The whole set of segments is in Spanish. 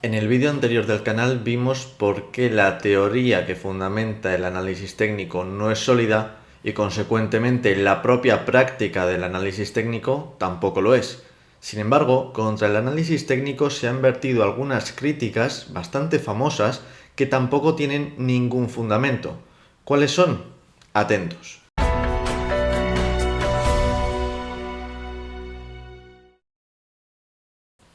En el vídeo anterior del canal vimos por qué la teoría que fundamenta el análisis técnico no es sólida y consecuentemente la propia práctica del análisis técnico tampoco lo es. Sin embargo, contra el análisis técnico se han vertido algunas críticas bastante famosas que tampoco tienen ningún fundamento. ¿Cuáles son? Atentos.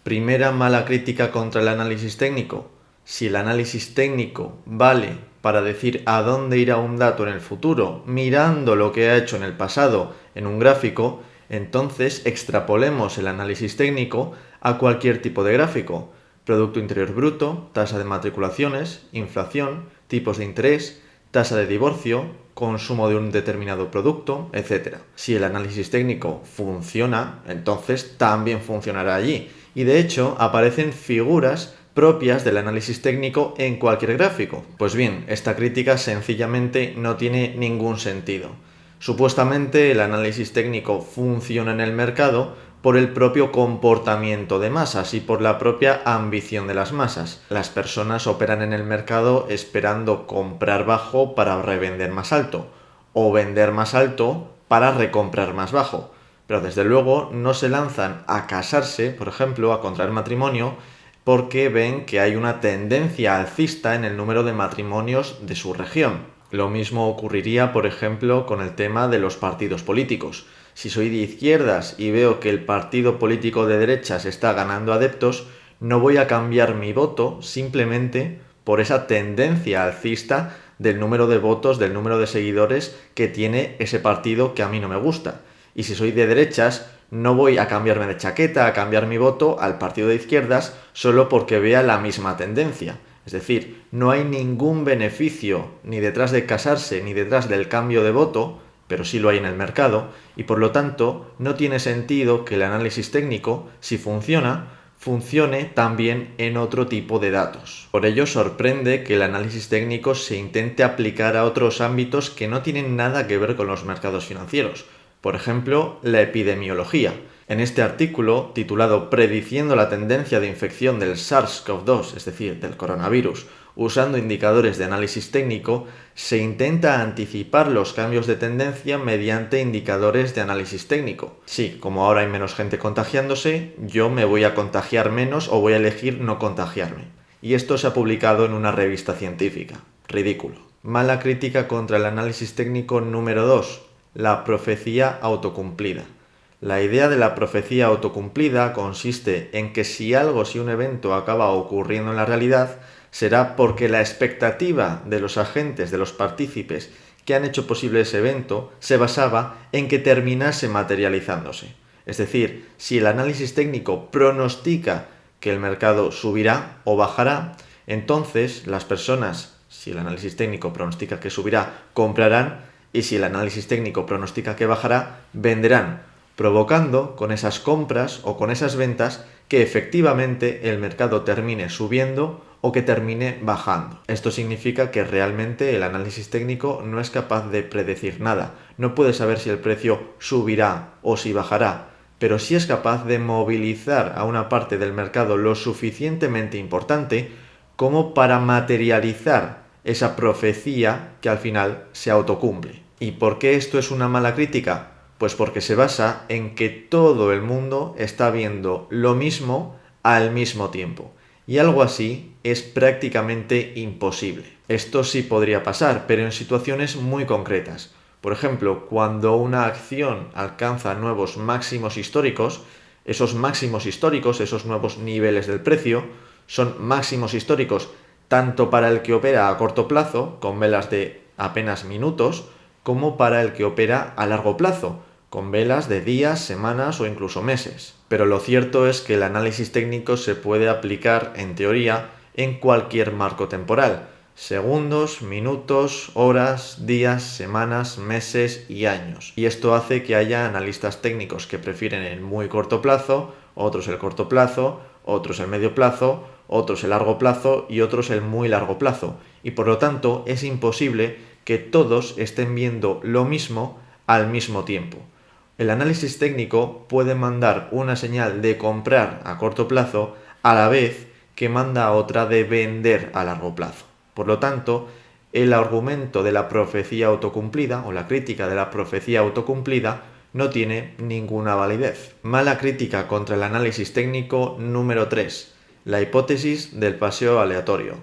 Primera mala crítica contra el análisis técnico. Si el análisis técnico vale para decir a dónde irá un dato en el futuro, mirando lo que ha hecho en el pasado en un gráfico, entonces extrapolemos el análisis técnico a cualquier tipo de gráfico. Producto Interior Bruto, tasa de matriculaciones, inflación, tipos de interés, tasa de divorcio, consumo de un determinado producto, etc. Si el análisis técnico funciona, entonces también funcionará allí. Y de hecho aparecen figuras propias del análisis técnico en cualquier gráfico. Pues bien, esta crítica sencillamente no tiene ningún sentido. Supuestamente el análisis técnico funciona en el mercado por el propio comportamiento de masas y por la propia ambición de las masas. Las personas operan en el mercado esperando comprar bajo para revender más alto, o vender más alto para recomprar más bajo. Pero desde luego no se lanzan a casarse, por ejemplo, a contraer matrimonio, porque ven que hay una tendencia alcista en el número de matrimonios de su región. Lo mismo ocurriría, por ejemplo, con el tema de los partidos políticos. Si soy de izquierdas y veo que el partido político de derechas está ganando adeptos, no voy a cambiar mi voto simplemente por esa tendencia alcista del número de votos, del número de seguidores que tiene ese partido que a mí no me gusta. Y si soy de derechas, no voy a cambiarme de chaqueta, a cambiar mi voto al partido de izquierdas solo porque vea la misma tendencia. Es decir, no hay ningún beneficio ni detrás de casarse ni detrás del cambio de voto, pero sí lo hay en el mercado, y por lo tanto no tiene sentido que el análisis técnico, si funciona, funcione también en otro tipo de datos. Por ello sorprende que el análisis técnico se intente aplicar a otros ámbitos que no tienen nada que ver con los mercados financieros. Por ejemplo, la epidemiología. En este artículo, titulado Prediciendo la tendencia de infección del SARS-CoV-2, es decir, del coronavirus, usando indicadores de análisis técnico, se intenta anticipar los cambios de tendencia mediante indicadores de análisis técnico. Sí, como ahora hay menos gente contagiándose, yo me voy a contagiar menos o voy a elegir no contagiarme. Y esto se ha publicado en una revista científica. Ridículo. Mala crítica contra el análisis técnico número 2. La profecía autocumplida. La idea de la profecía autocumplida consiste en que si un evento acaba ocurriendo en la realidad, será porque la expectativa de los agentes, de los partícipes que han hecho posible ese evento, se basaba en que terminase materializándose. Es decir, si el análisis técnico pronostica que el mercado subirá o bajará, entonces las personas, si el análisis técnico pronostica que subirá, comprarán, y si el análisis técnico pronostica que bajará, venderán, provocando con esas compras o con esas ventas que efectivamente el mercado termine subiendo o que termine bajando. Esto significa que realmente el análisis técnico no es capaz de predecir nada. No puede saber si el precio subirá o si bajará, pero sí es capaz de movilizar a una parte del mercado lo suficientemente importante como para materializar esa profecía que al final se autocumple. ¿Y por qué esto es una mala crítica? Pues porque se basa en que todo el mundo está viendo lo mismo al mismo tiempo. Y algo así es prácticamente imposible. Esto sí podría pasar, pero en situaciones muy concretas. Por ejemplo, cuando una acción alcanza nuevos máximos históricos, esos máximos históricos, esos nuevos niveles del precio, son máximos históricos tanto para el que opera a corto plazo, con velas de apenas minutos, como para el que opera a largo plazo, con velas de días, semanas o incluso meses. Pero lo cierto es que el análisis técnico se puede aplicar, en teoría, en cualquier marco temporal: segundos, minutos, horas, días, semanas, meses y años. Y esto hace que haya analistas técnicos que prefieren el muy corto plazo, otros el corto plazo, otros el medio plazo, otros el largo plazo y otros el muy largo plazo. Y por lo tanto es imposible que todos estén viendo lo mismo al mismo tiempo. El análisis técnico puede mandar una señal de comprar a corto plazo a la vez que manda a otra de vender a largo plazo. Por lo tanto, el argumento de la profecía autocumplida o la crítica de la profecía autocumplida no tiene ninguna validez. Mala crítica contra el análisis técnico número 3. La hipótesis del paseo aleatorio.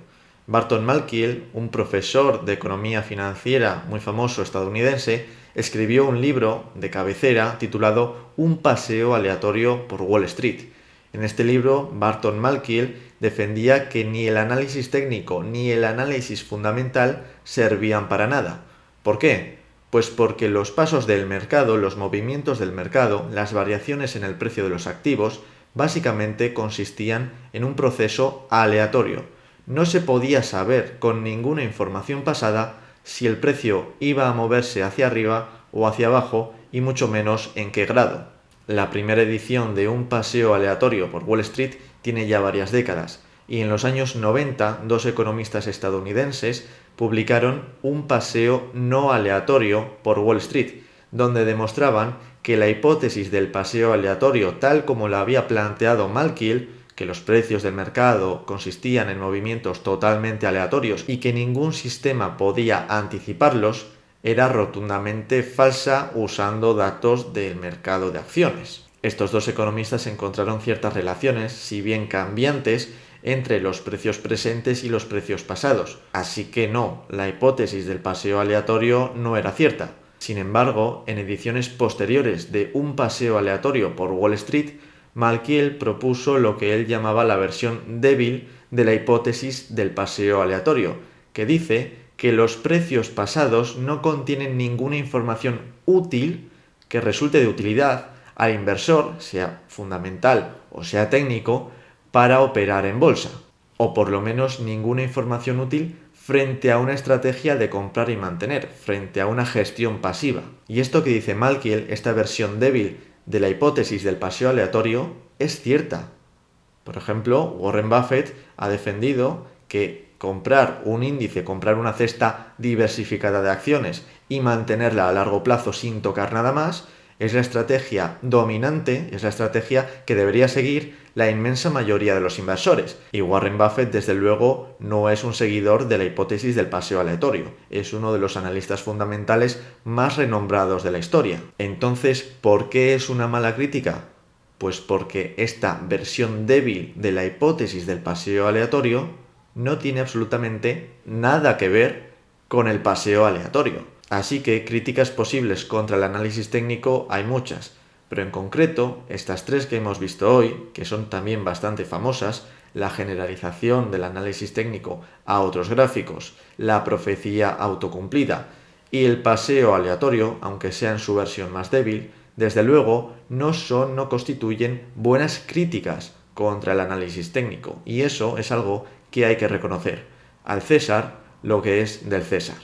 Barton Malkiel, un profesor de economía financiera muy famoso estadounidense, escribió un libro de cabecera titulado Un paseo aleatorio por Wall Street. En este libro, Barton Malkiel defendía que ni el análisis técnico ni el análisis fundamental servían para nada. ¿Por qué? Pues porque los pasos del mercado, los movimientos del mercado, las variaciones en el precio de los activos, básicamente consistían en un proceso aleatorio. No se podía saber con ninguna información pasada si el precio iba a moverse hacia arriba o hacia abajo y mucho menos en qué grado. La primera edición de Un paseo aleatorio por Wall Street tiene ya varias décadas y en los años 90 dos economistas estadounidenses publicaron Un paseo no aleatorio por Wall Street, donde demostraban que la hipótesis del paseo aleatorio tal como la había planteado Malkiel, que los precios del mercado consistían en movimientos totalmente aleatorios y que ningún sistema podía anticiparlos, era rotundamente falsa usando datos del mercado de acciones. Estos dos economistas encontraron ciertas relaciones, si bien cambiantes, entre los precios presentes y los precios pasados. Así que no, la hipótesis del paseo aleatorio no era cierta. Sin embargo, en ediciones posteriores de Un paseo aleatorio por Wall Street, Malkiel propuso lo que él llamaba la versión débil de la hipótesis del paseo aleatorio, que dice que los precios pasados no contienen ninguna información útil que resulte de utilidad al inversor, sea fundamental o sea técnico, para operar en bolsa, o por lo menos ninguna información útil frente a una estrategia de comprar y mantener, frente a una gestión pasiva. Y esto que dice Malkiel, esta versión débil de la hipótesis del paseo aleatorio, es cierta. Por ejemplo, Warren Buffett ha defendido que comprar un índice, comprar una cesta diversificada de acciones y mantenerla a largo plazo sin tocar nada más, es la estrategia dominante, es la estrategia que debería seguir la inmensa mayoría de los inversores. Y Warren Buffett, desde luego, no es un seguidor de la hipótesis del paseo aleatorio. Es uno de los analistas fundamentales más renombrados de la historia. Entonces, ¿por qué es una mala crítica? Pues porque esta versión débil de la hipótesis del paseo aleatorio no tiene absolutamente nada que ver con el paseo aleatorio. Así que críticas posibles contra el análisis técnico hay muchas, pero en concreto estas tres que hemos visto hoy, que son también bastante famosas, la generalización del análisis técnico a otros gráficos, la profecía autocumplida y el paseo aleatorio, aunque sea en su versión más débil, desde luego no constituyen buenas críticas contra el análisis técnico, y eso es algo que hay que reconocer. Al César lo que es del César.